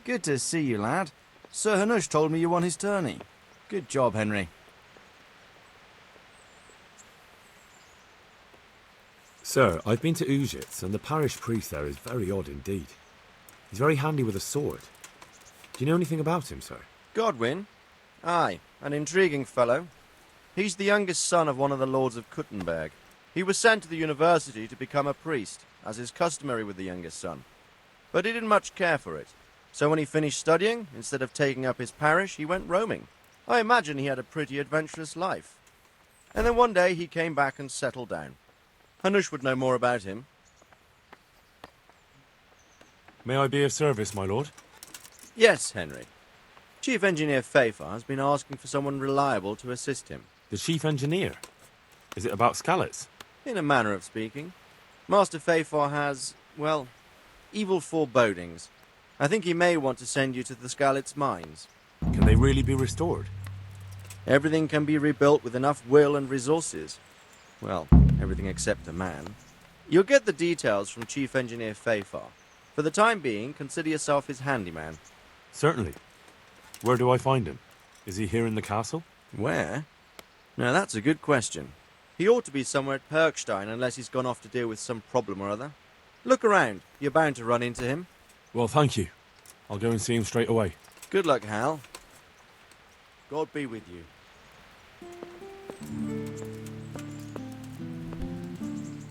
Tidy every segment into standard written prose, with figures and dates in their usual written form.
Good to see you, lad. Sir Hanush told me you won his tourney. Good job, Henry. Sir, I've been to Ujits, and the parish priest there is very odd indeed. He's very handy with a sword. Do you know anything about him, sir? Godwin? Aye, an intriguing fellow. He's the youngest son of one of the lords of Kuttenberg. He was sent to the university to become a priest, as is customary with the youngest son. But he didn't much care for it. So when he finished studying, instead of taking up his parish, he went roaming. I imagine he had a pretty adventurous life. And then one day he came back and settled down. Hanush would know more about him. May I be of service, my lord? Yes, Henry. Chief Engineer Fafar has been asking for someone reliable to assist him. The chief engineer? Is it about Skallets? In a manner of speaking. Master Fafar has, well, evil forebodings. I think he may want to send you to the Skallets mines. Can they really be restored? Everything can be rebuilt with enough will and resources. Well, everything except a man. You'll get the details from Chief Engineer Fafar. For the time being, consider yourself his handyman. Certainly. Where do I find him? Is he here in the castle? Where? Now that's a good question. He ought to be somewhere at Perkstein unless he's gone off to deal with some problem or other. Look around. You're bound to run into him. Well, thank you. I'll go and see him straight away. Good luck, Hal. God be with you.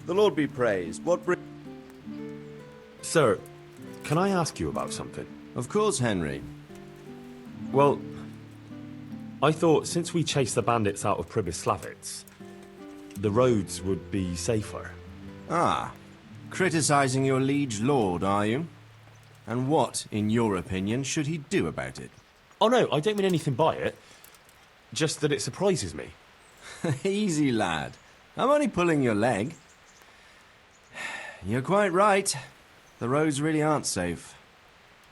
The Lord be praised. Sir, can I ask you about something? Of course, Henry. Well, I thought since we chased the bandits out of Pribyslavitz, the roads would be safer. Ah, criticizing your liege lord, are you? And what, in your opinion, should he do about it? Oh no, I don't mean anything by it. Just that it surprises me. Easy, lad. I'm only pulling your leg. You're quite right. The roads really aren't safe.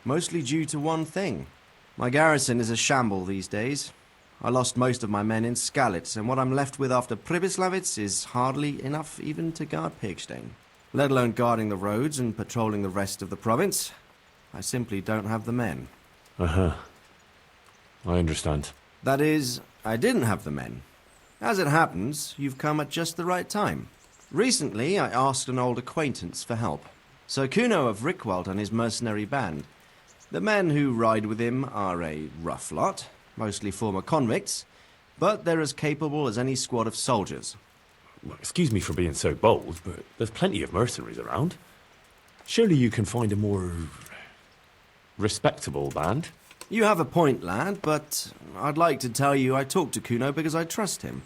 Mostly due to one thing. My garrison is a shamble these days. I lost most of my men in Skalitz, and what I'm left with after Pribyslavitz is hardly enough even to guard Pigstein. Let alone guarding the roads and patrolling the rest of the province. I simply don't have the men. Uh-huh. I understand. That is, I didn't have the men. As it happens, you've come at just the right time. Recently, I asked an old acquaintance for help. Sir Kuno of Rickwald and his mercenary band. The men who ride with him are a rough lot, mostly former convicts, but they're as capable as any squad of soldiers. Well, excuse me for being so bold, but there's plenty of mercenaries around. Surely you can find a more respectable band? You have a point, lad, but I'd like to tell you I talked to Kuno because I trust him.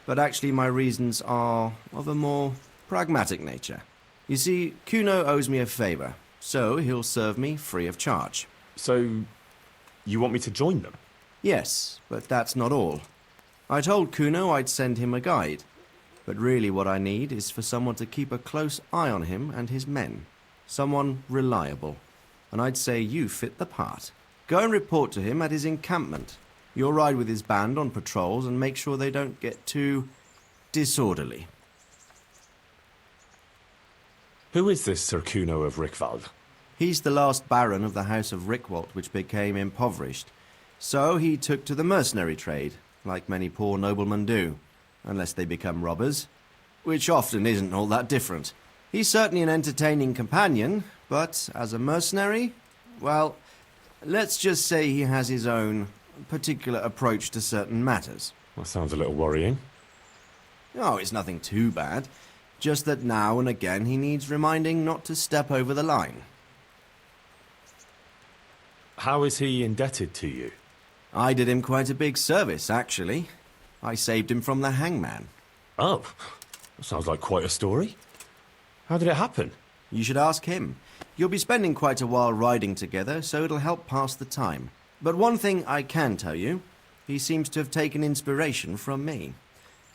But actually my reasons are of a more pragmatic nature. You see, Kuno owes me a favour, so he'll serve me free of charge. So, you want me to join them? Yes, but that's not all. I told Kuno I'd send him a guide, but really what I need is for someone to keep a close eye on him and his men. Someone reliable. And I'd say you fit the part. Go and report to him at his encampment. You'll ride with his band on patrols and make sure they don't get too disorderly. Who is this Sir Kuno of Rickwald? He's the last baron of the House of Rickwald, which became impoverished. So he took to the mercenary trade, like many poor noblemen do, unless they become robbers, which often isn't all that different. He's certainly an entertaining companion, but as a mercenary, well, let's just say he has his own particular approach to certain matters. That sounds a little worrying. Oh, it's nothing too bad. Just that now and again he needs reminding not to step over the line. How is he indebted to you? I did him quite a big service, actually. I saved him from the hangman. Oh, that sounds like quite a story. How did it happen? You should ask him. You'll be spending quite a while riding together, so it'll help pass the time. But one thing I can tell you, he seems to have taken inspiration from me.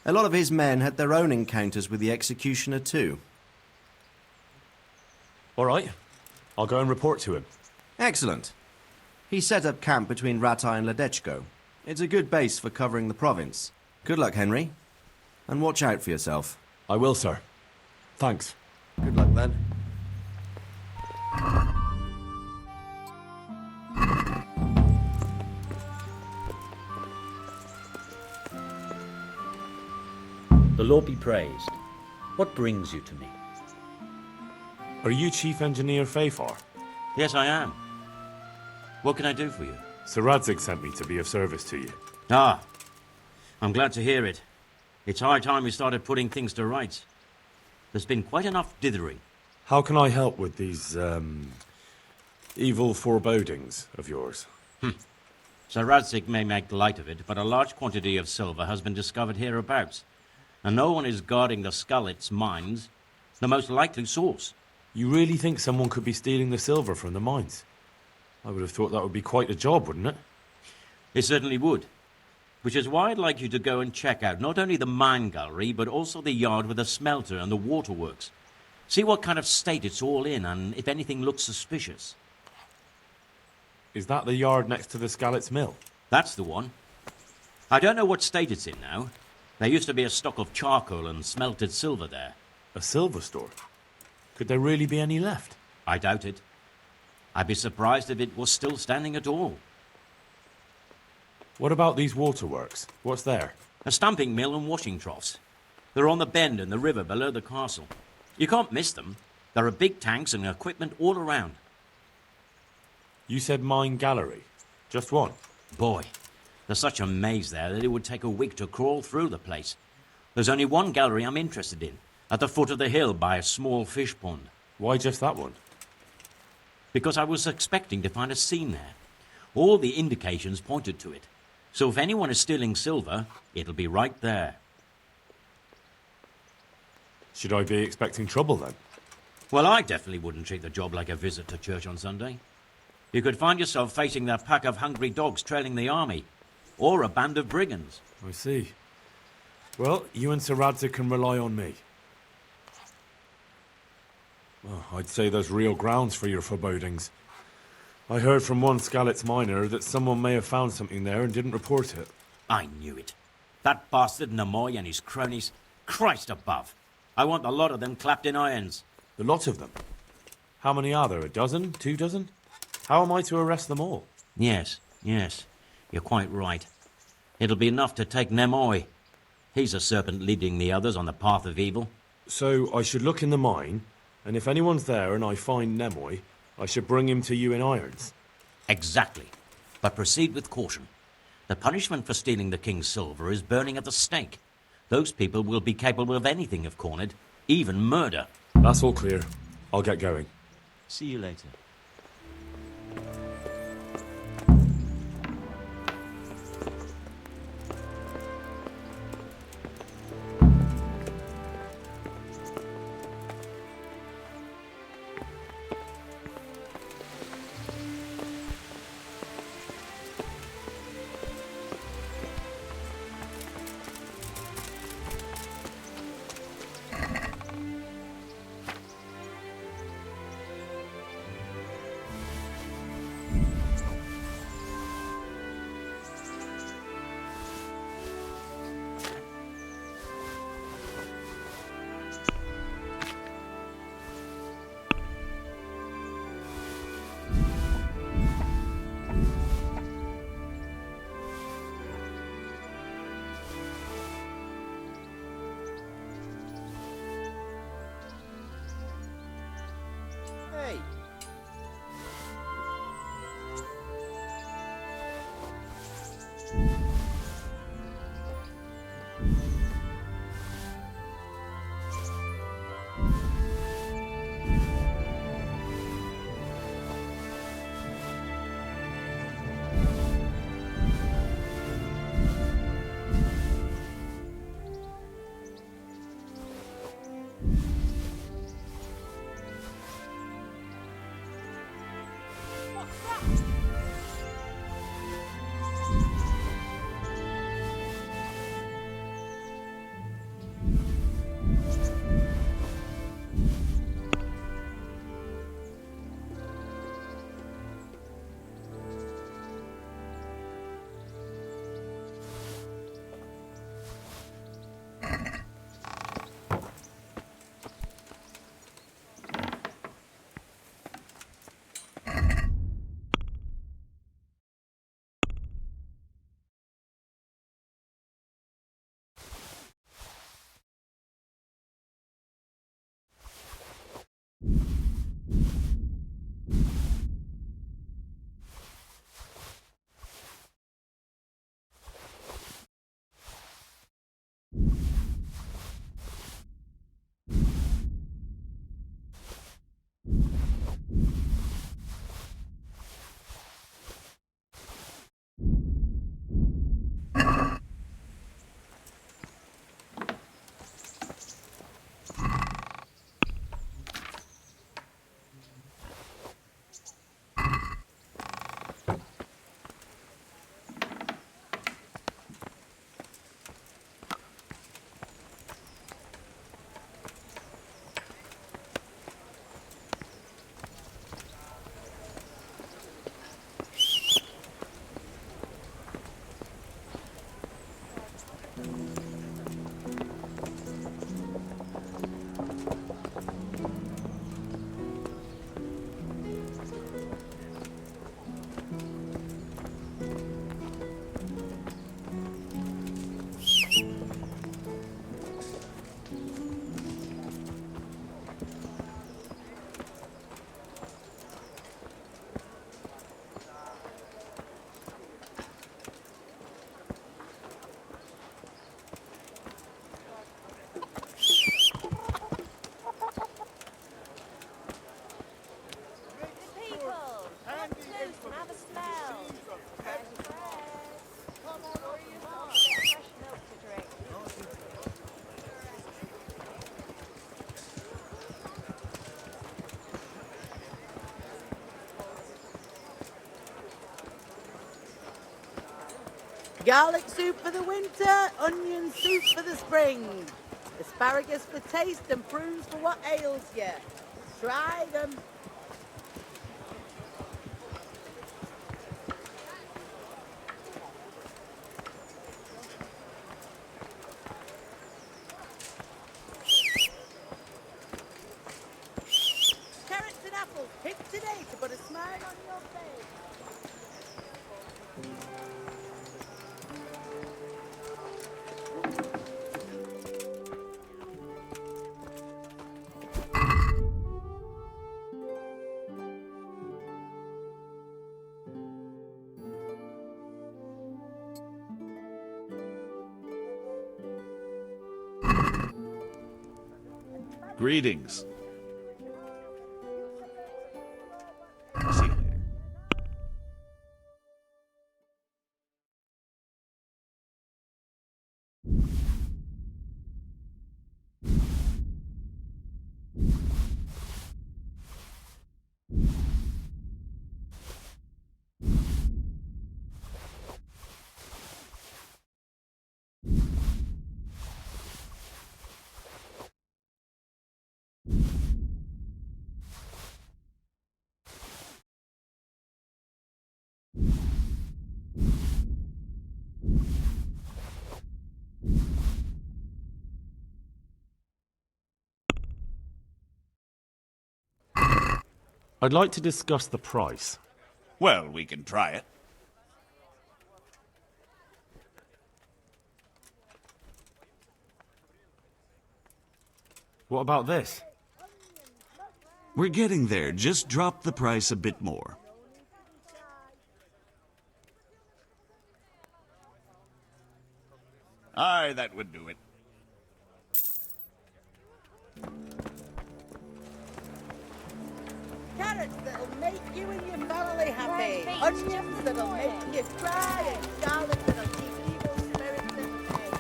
A lot of his men had their own encounters with the executioner too. All right, I'll go and report to him. Excellent. He set up camp between Ratai and Ledechko. It's a good base for covering the province. Good luck, Henry. And watch out for yourself. I will, sir. Thanks. Good luck, then. The Lord be praised. What brings you to me? Are you Chief Engineer Fafar? Yes, I am. What can I do for you? Sir Radzig sent me to be of service to you. Ah, I'm glad to hear it. It's high time we started putting things to rights. There's been quite enough dithering. How can I help with these, evil forebodings of yours? Sir Radzig may make light of it, but a large quantity of silver has been discovered hereabouts, and no one is guarding the Skullets mines, the most likely source. You really think someone could be stealing the silver from the mines? I would have thought that would be quite a job, wouldn't it? It certainly would. Which is why I'd like you to go and check out not only the mine gallery, but also the yard with the smelter and the waterworks. See what kind of state it's all in, and if anything looks suspicious. Is that the yard next to the Skalitz mill? That's the one. I don't know what state it's in now. There used to be a stock of charcoal and smelted silver there. A silver store? Could there really be any left? I doubt it. I'd be surprised if it was still standing at all. What about these waterworks? What's there? A stamping mill and washing troughs. They're on the bend in the river below the castle. You can't miss them. There are big tanks and equipment all around. You said mine gallery. Just one. Boy, there's such a maze there that it would take a week to crawl through the place. There's only one gallery I'm interested in, at the foot of the hill by a small fish pond. Why just that one? Because I was expecting to find a scene there. All the indications pointed to it. So if anyone is stealing silver, it'll be right there. Should I be expecting trouble then? Well, I definitely wouldn't treat the job like a visit to church on Sunday. You could find yourself facing that pack of hungry dogs trailing the army, or a band of brigands. I see. Well, you and Sir Radzig can rely on me. Well, I'd say there's real grounds for your forebodings. I heard from one Skalitz miner that someone may have found something there and didn't report it. I knew it. That bastard Namoy and his cronies. Christ above. I want a lot of them clapped in irons. A lot of them? How many are there? A dozen? 2 dozen? How am I to arrest them all? Yes. You're quite right. It'll be enough to take Nemoy. He's a serpent leading the others on the path of evil. So I should look in the mine, and if anyone's there and I find Nemoy, I should bring him to you in irons. Exactly. But proceed with caution. The punishment for stealing the king's silver is burning at the stake. Those people will be capable of anything if cornered, even murder. That's all clear. I'll get going. See you later. Hey! Garlic soup for the winter, onion soup for the spring. Asparagus for taste and prunes for what ails you. Try them. Carrots and apples picked today to put a smile on your face. Greetings. See you later. I'd like to discuss the price. Well, we can try it. What about this? We're getting there. Just drop the price a bit more. Aye, that would do it. Carrots that'll make you and your family happy. Onions that'll make you cry. And garlic that'll keep evil spirits at bay.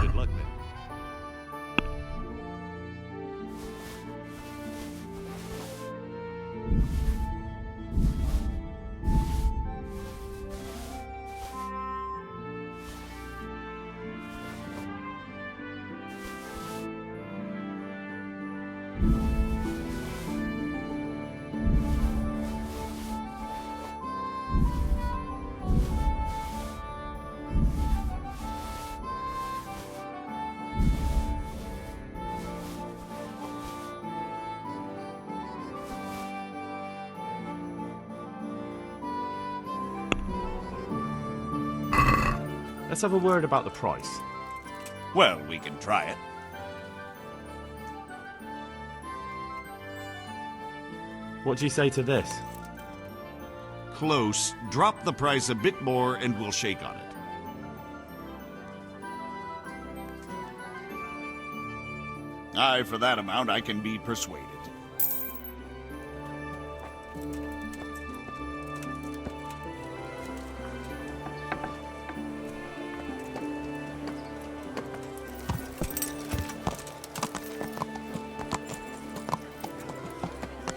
Good luck then. Let's have a word about the price. Well, we can try it. What do you say to this? Close. Drop the price a bit more and we'll shake on it. Aye, for that amount I can be persuaded.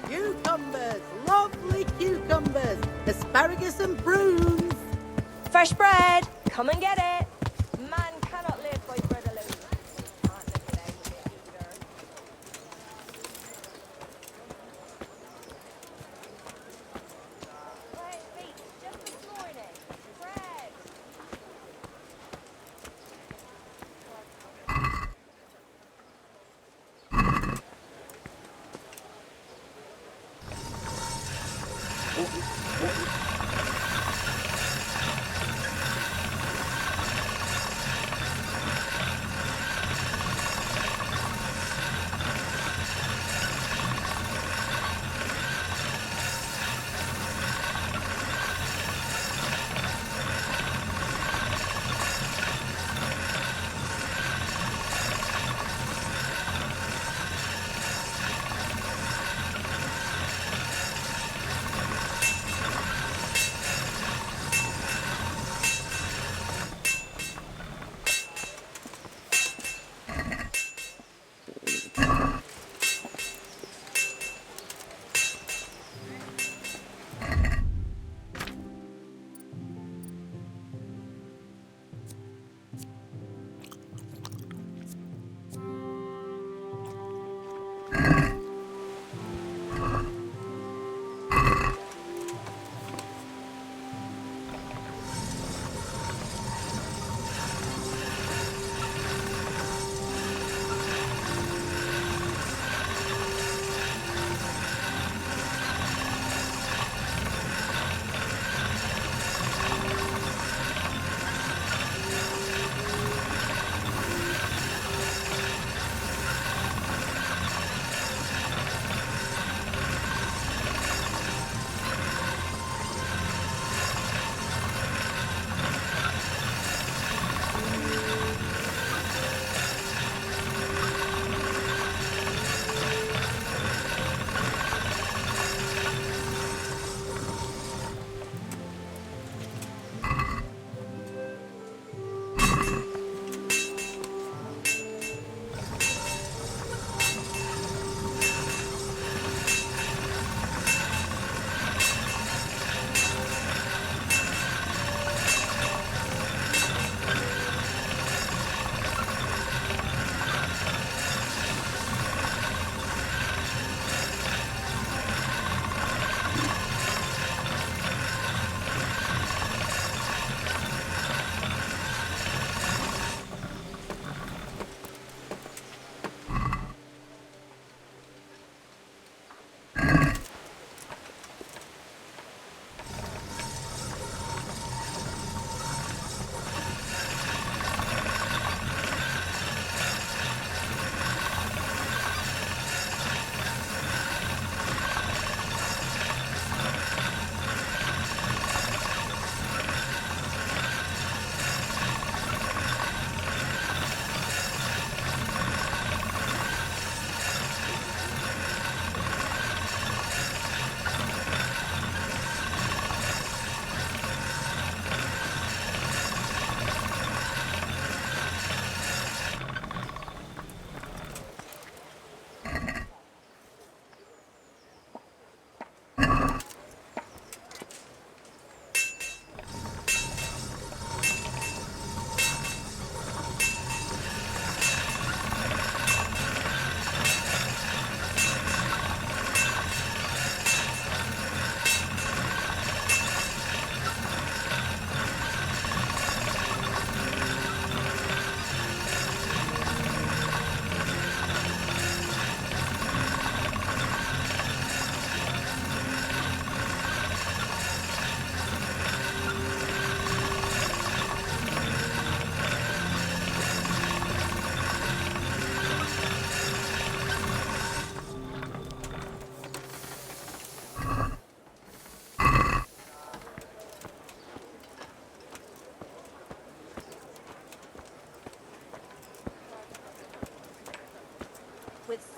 Cucumbers, lovely cucumbers, asparagus and prunes. Fresh bread! Come and get it! Man cannot live by bread alone. Can't live without it either. Wait, wait, just this morning. Bread!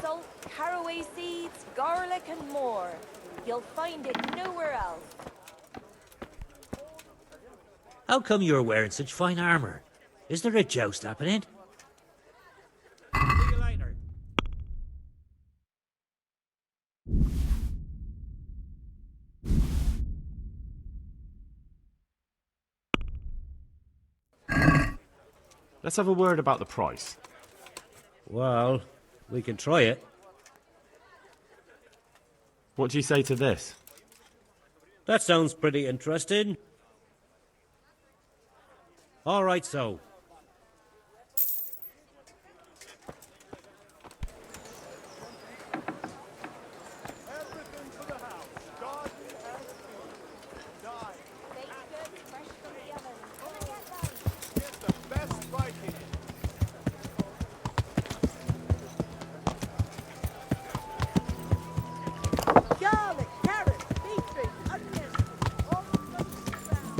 basil, caraway seeds, garlic, and more. You'll find it nowhere else. How come you're wearing such fine armour? Is there a joust happening? See you later. Let's have a word about the price. Well, we can try it. What do you say to this? That sounds pretty interesting. All right, so. Everything for the house. Garden and food. Dye. Baked goods fresh from the oven. Come and get them. Get the best Viking. Garlic, carrots, beetroot, onions, all roasted around.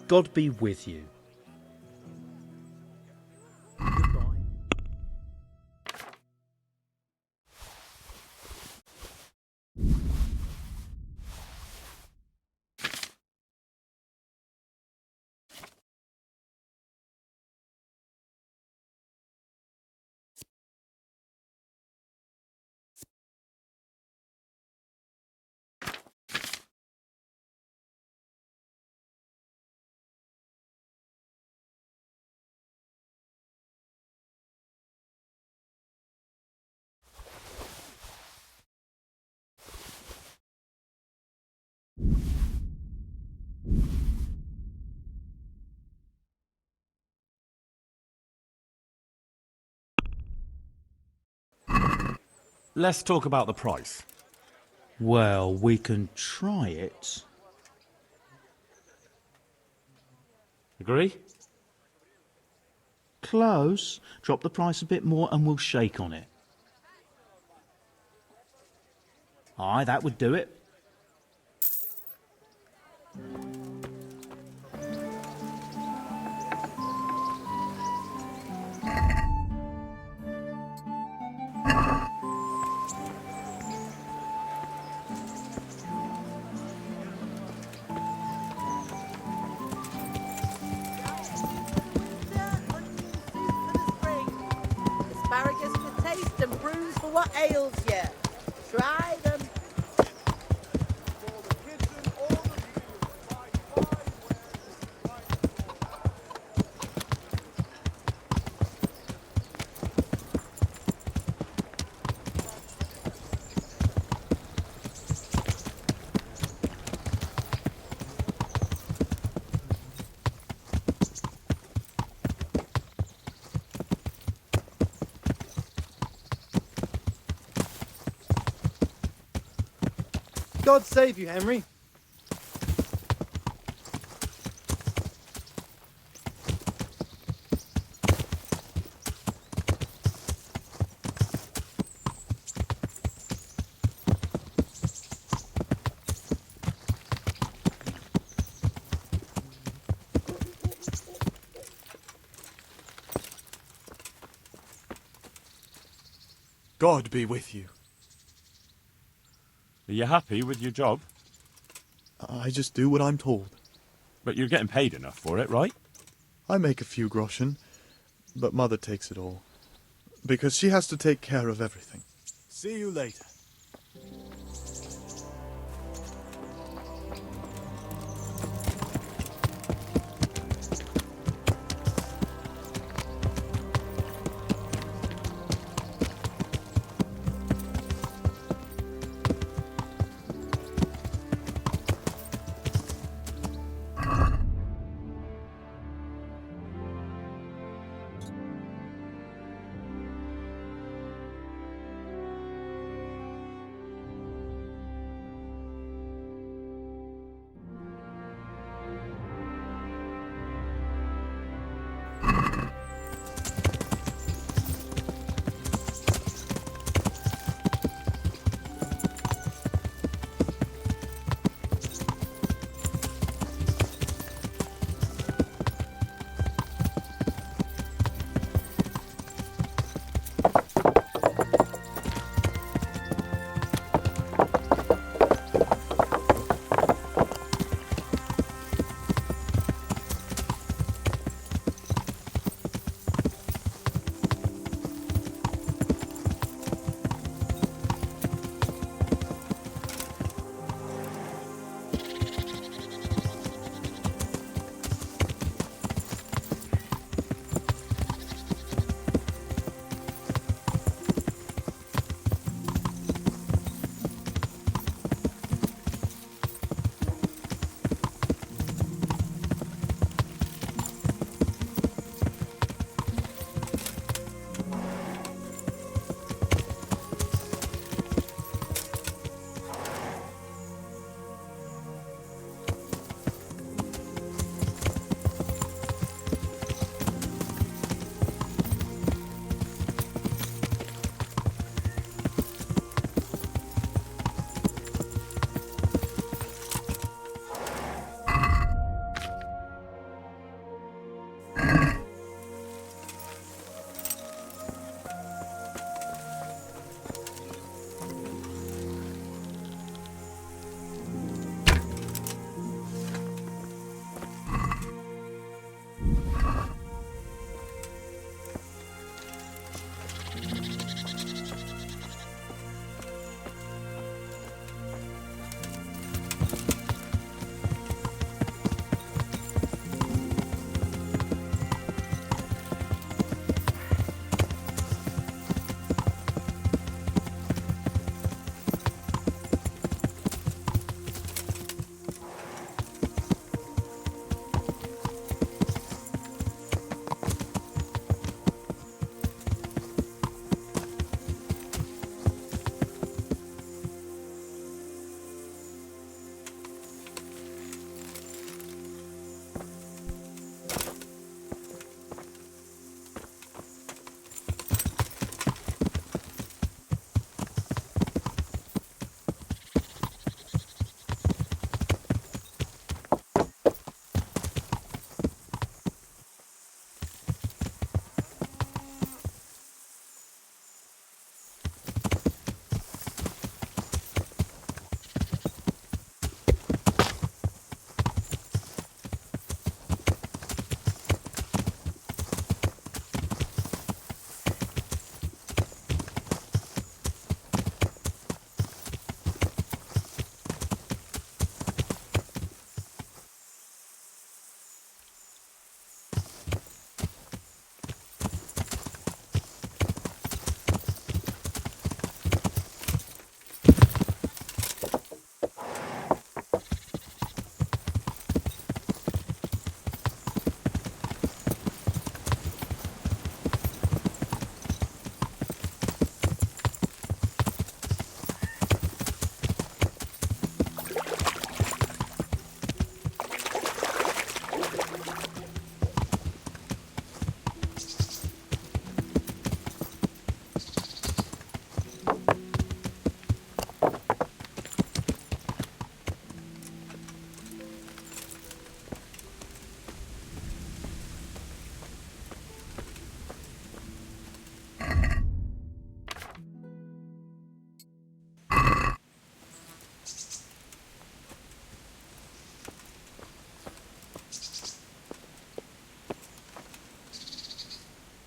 God be with you. Let's talk about the price. Well, we can try it. Agree? Close. Drop the price a bit more and we'll shake on it. Aye, that would do it. Asparagus for taste and prunes for what ails you. Try them. For the kitchen or the field. Buy God save you, Henry. God be with you. Are you happy with your job? I just do what I'm told. But you're getting paid enough for it, right? I make a few groschen, but Mother takes it all. Because she has to take care of everything. See you later.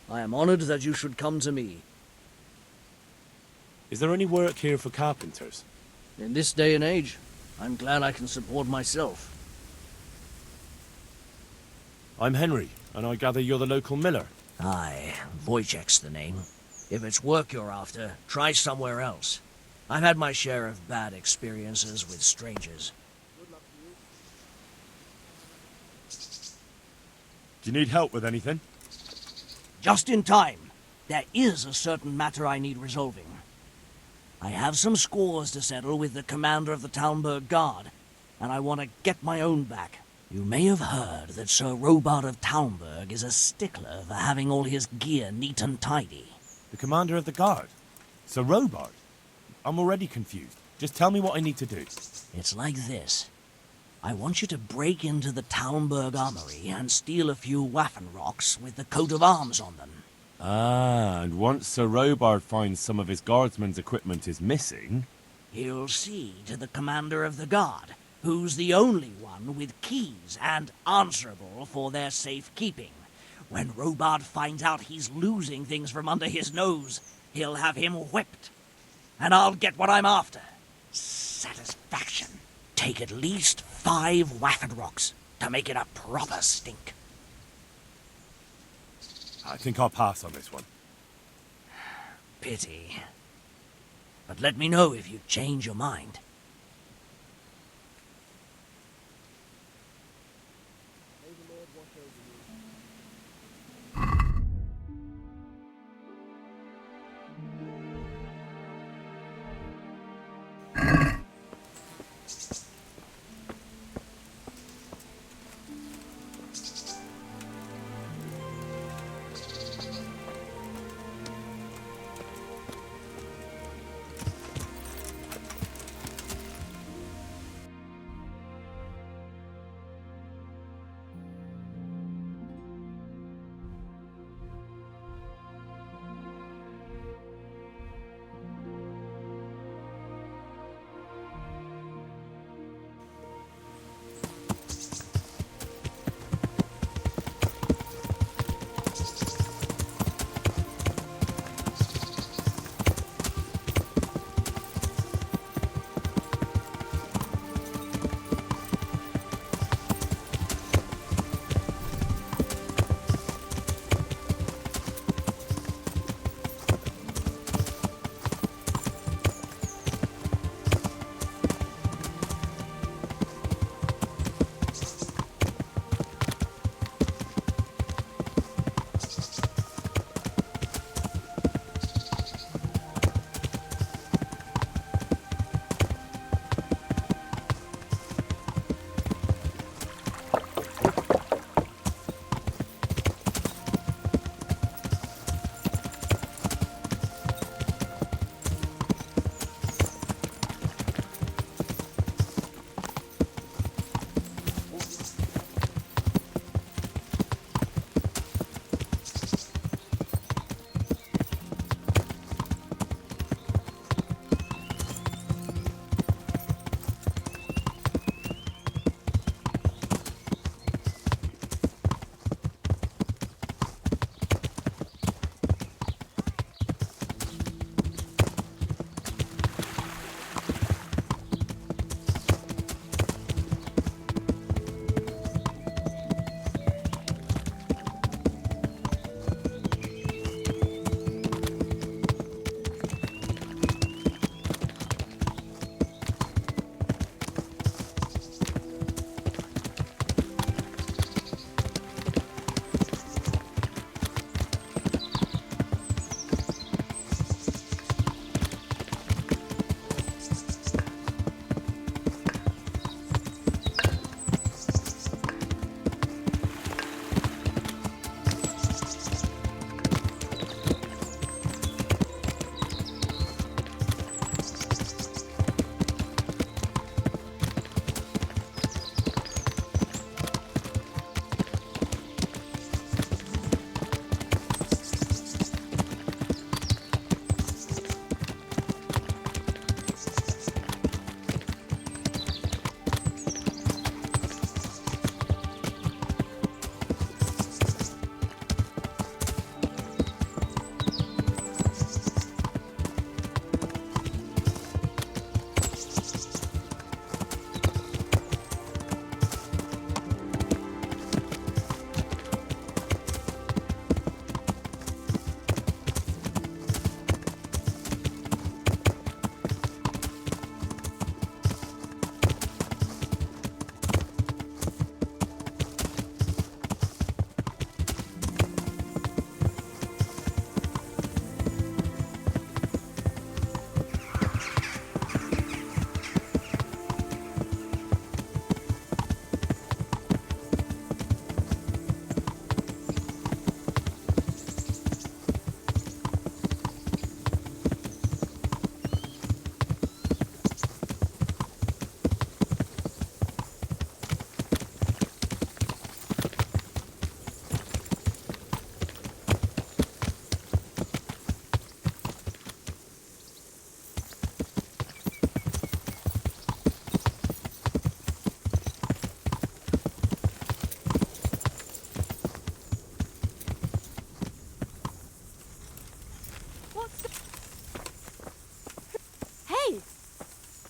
I am honored that you should come to me. Is there any work here for carpenters? In this day and age, I'm glad I can support myself. I'm Henry, and I gather you're the local miller. Aye, Wojciech's the name. If it's work you're after, try somewhere else. I've had my share of bad experiences with strangers. Do you need help with anything? Just in time. There is a certain matter I need resolving. I have some scores to settle with the commander of the Talmberg Guard, and I want to get my own back. You may have heard that Sir Robard of Talmberg is a stickler for having all his gear neat and tidy. The commander of the guard? Sir Robard? I'm already confused. Just tell me what I need to do. It's like this. I want you to break into the Talmberg armory and steal a few Waffen rocks with the coat of arms on them. Ah, and once Sir Robard finds some of his guardsmen's equipment is missing... He'll see to the commander of the guard, who's the only one with keys and answerable for their safekeeping. When Robard finds out he's losing things from under his nose, he'll have him whipped. And I'll get what I'm after. Satisfaction. Take at least 5 Waffen rocks to make it a proper stink. I think I'll pass on this one. Pity. But let me know if you change your mind.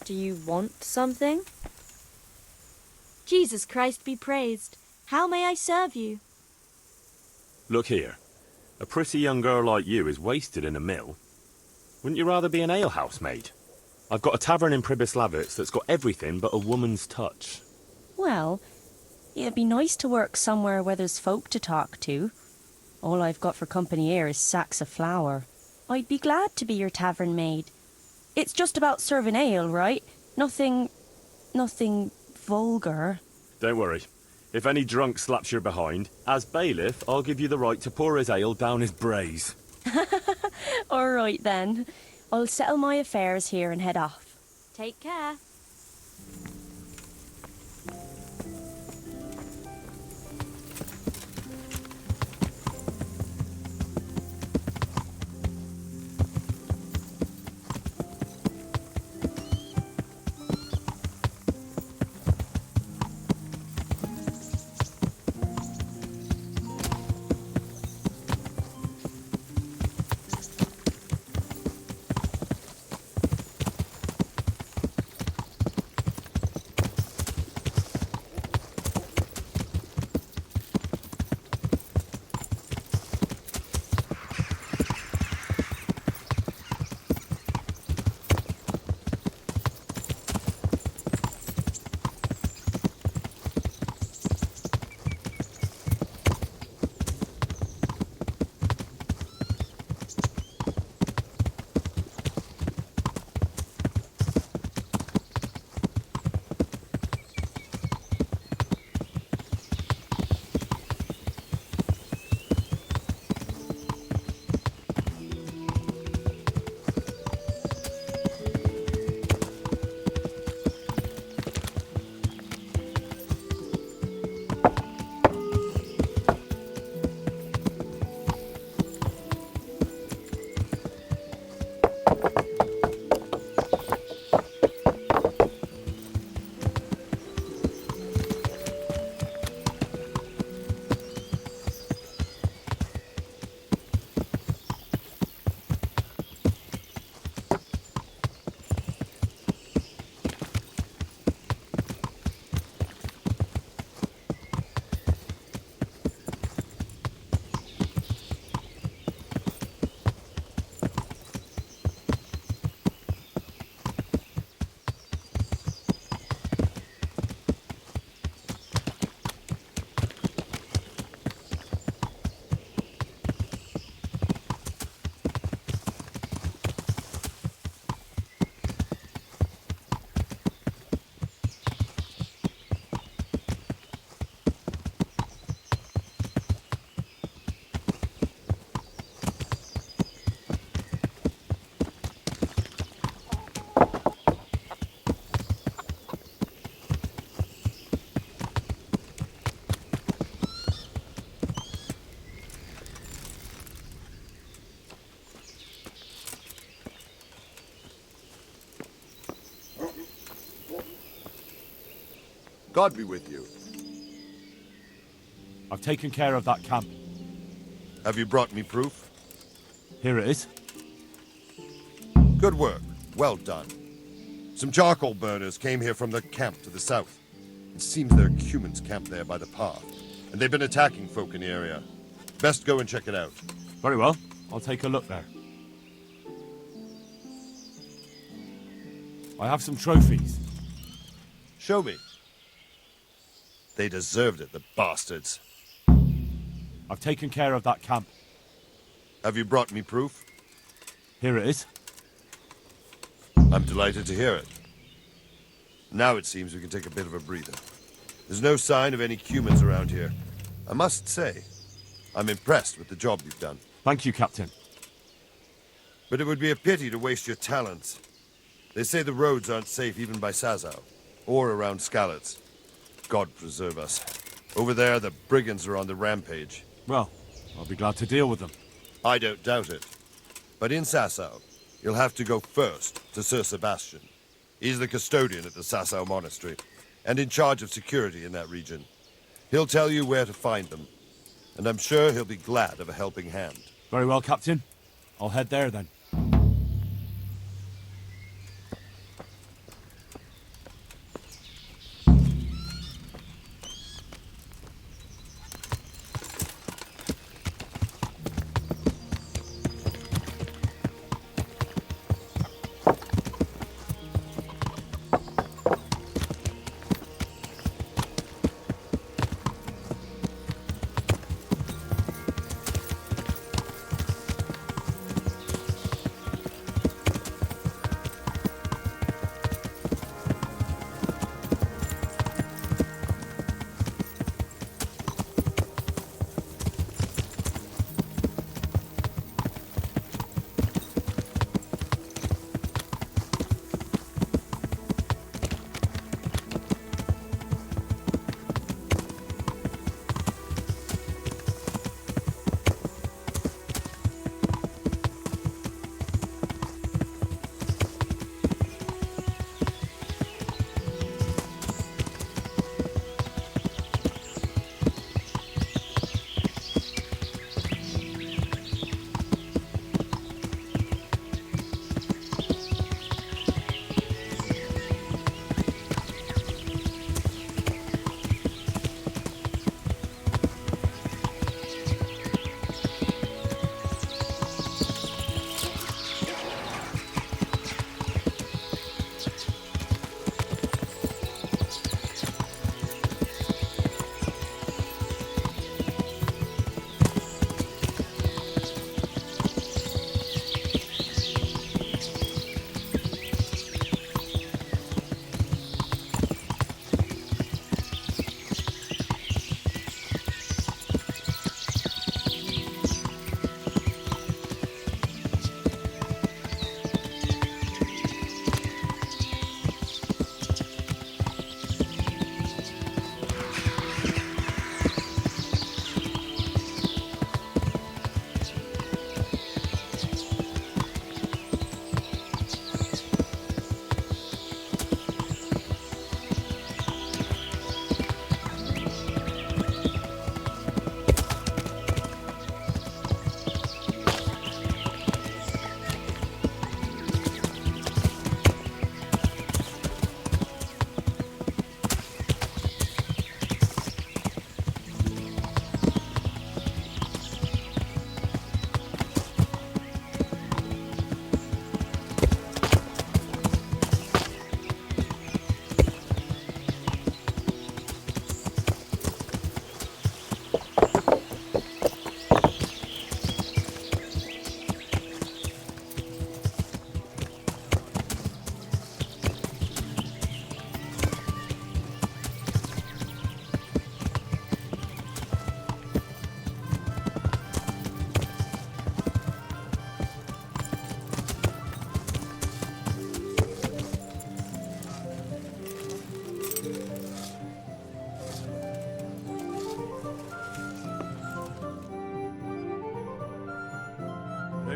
Do you want something? Jesus Christ be praised. How may I serve you? Look here. A pretty young girl like you is wasted in a mill. Wouldn't you rather be an alehouse maid? I've got a tavern in Pribyslavitz that's got everything but a woman's touch. Well, it'd be nice to work somewhere where there's folk to talk to. All I've got for company here is sacks of flour. I'd be glad to be your tavern maid. It's just about serving ale, right? Nothing vulgar. Don't worry. If any drunk slaps your behind, as bailiff, I'll give you the right to pour his ale down his braes. All right, then. I'll settle my affairs here and head off. Take care. God be with you. I've taken care of that camp. Have you brought me proof? Here it is. Good work. Well done. Some charcoal burners came here from the camp to the south. It seems there are humans camped there by the path, and they've been attacking folk in the area. Best go and check it out. Very well. I'll take a look there. I have some trophies. Show me. They deserved it, the bastards. I've taken care of that camp. Have you brought me proof? Here it is. I'm delighted to hear it. Now it seems we can take a bit of a breather. There's no sign of any humans around here. I must say, I'm impressed with the job you've done. Thank you, Captain. But it would be a pity to waste your talents. They say the roads aren't safe even by Sazau, or around Skalitz. God preserve us. Over there, the brigands are on the rampage. Well, I'll be glad to deal with them. I don't doubt it. But in Sasau, you'll have to go first to Sir Sebastian. He's the custodian at the Sasau Monastery, and in charge of security in that region. He'll tell you where to find them, and I'm sure he'll be glad of a helping hand. Very well, Captain. I'll head there then.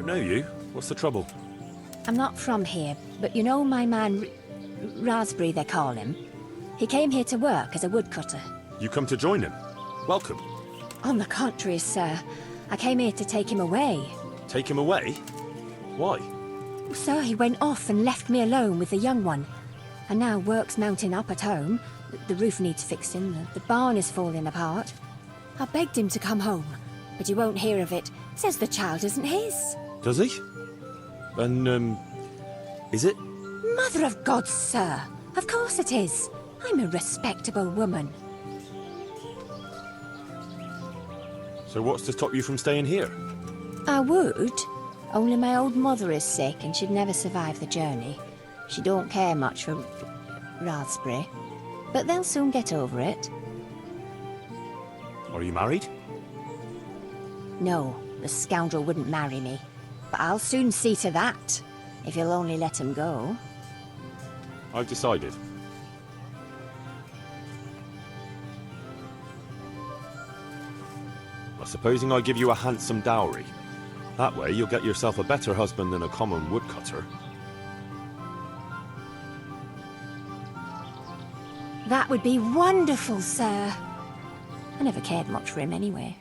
Don't know you. What's the trouble? I'm not from here, but you know my man Raspberry, they call him? He came here to work as a woodcutter. You come to join him? Welcome. On the contrary, sir. I came here to take him away. Take him away? Why? Sir, he went off and left me alone with the young one. And now work's mounting up at home. The roof needs fixing, the barn is falling apart. I begged him to come home, but he won't hear of it. Says the child isn't his. Does he? And, is it? Mother of God, sir! Of course it is. I'm a respectable woman. So what's to stop you from staying here? I would, only my old mother is sick and she'd never survive the journey. She don't care much for Raspberry, but they'll soon get over it. Are you married? No, the scoundrel wouldn't marry me. But I'll soon see to that, if you'll only let him go. I've decided. Well, supposing I give you a handsome dowry. That way you'll get yourself a better husband than a common woodcutter. That would be wonderful, sir. I never cared much for him anyway.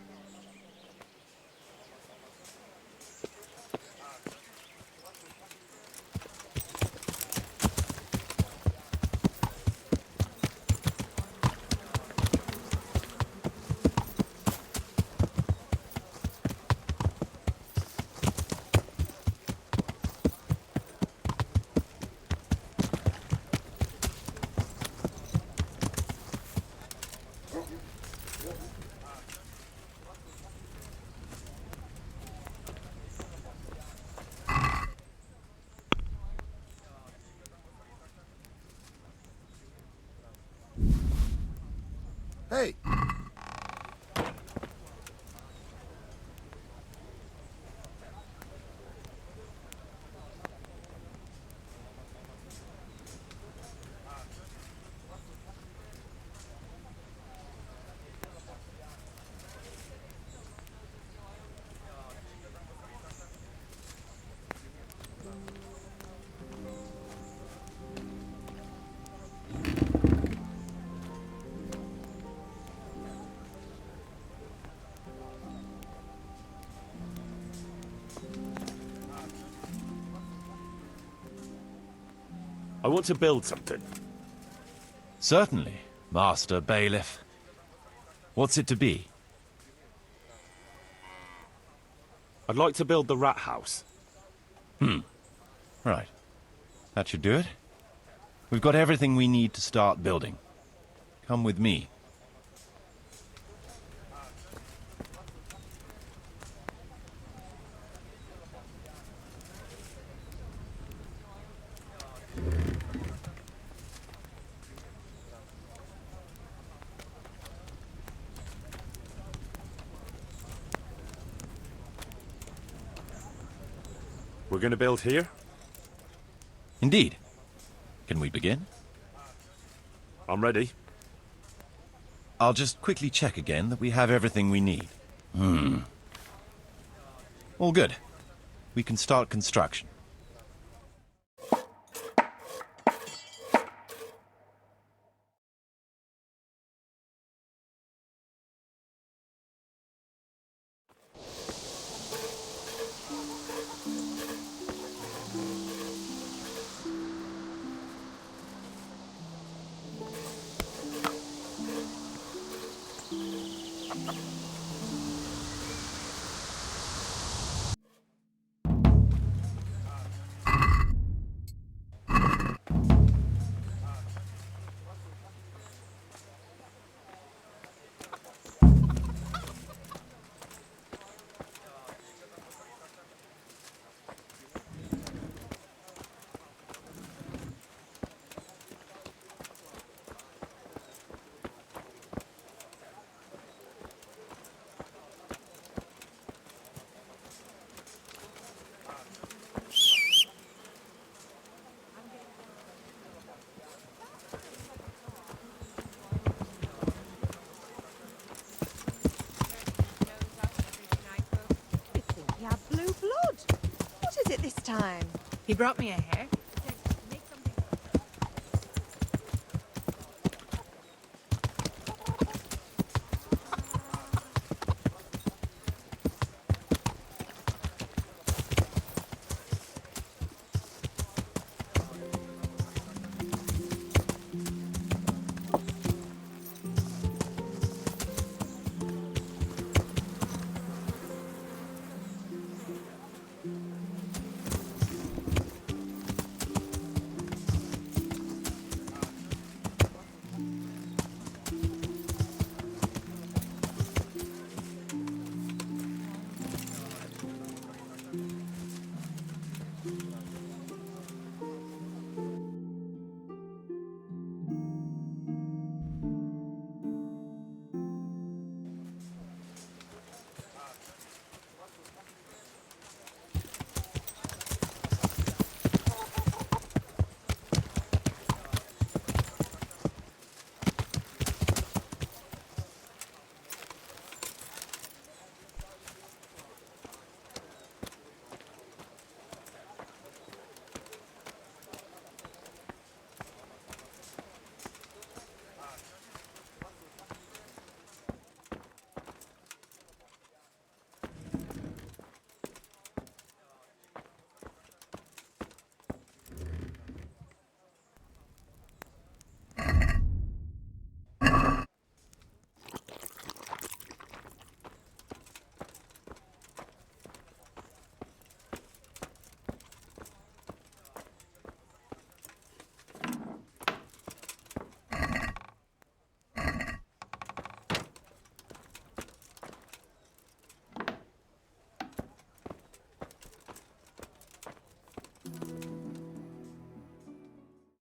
Hey! I want to build something. Certainly, Master Bailiff. What's it to be? I'd like to build the rat house. Right. That should do it. We've got everything we need to start building. Come with me. We're going to build here? Indeed. Can we begin? I'm ready. I'll just quickly check again that we have everything we need. All good. We can start construction. You have blue blood. it this time? He brought me a hare.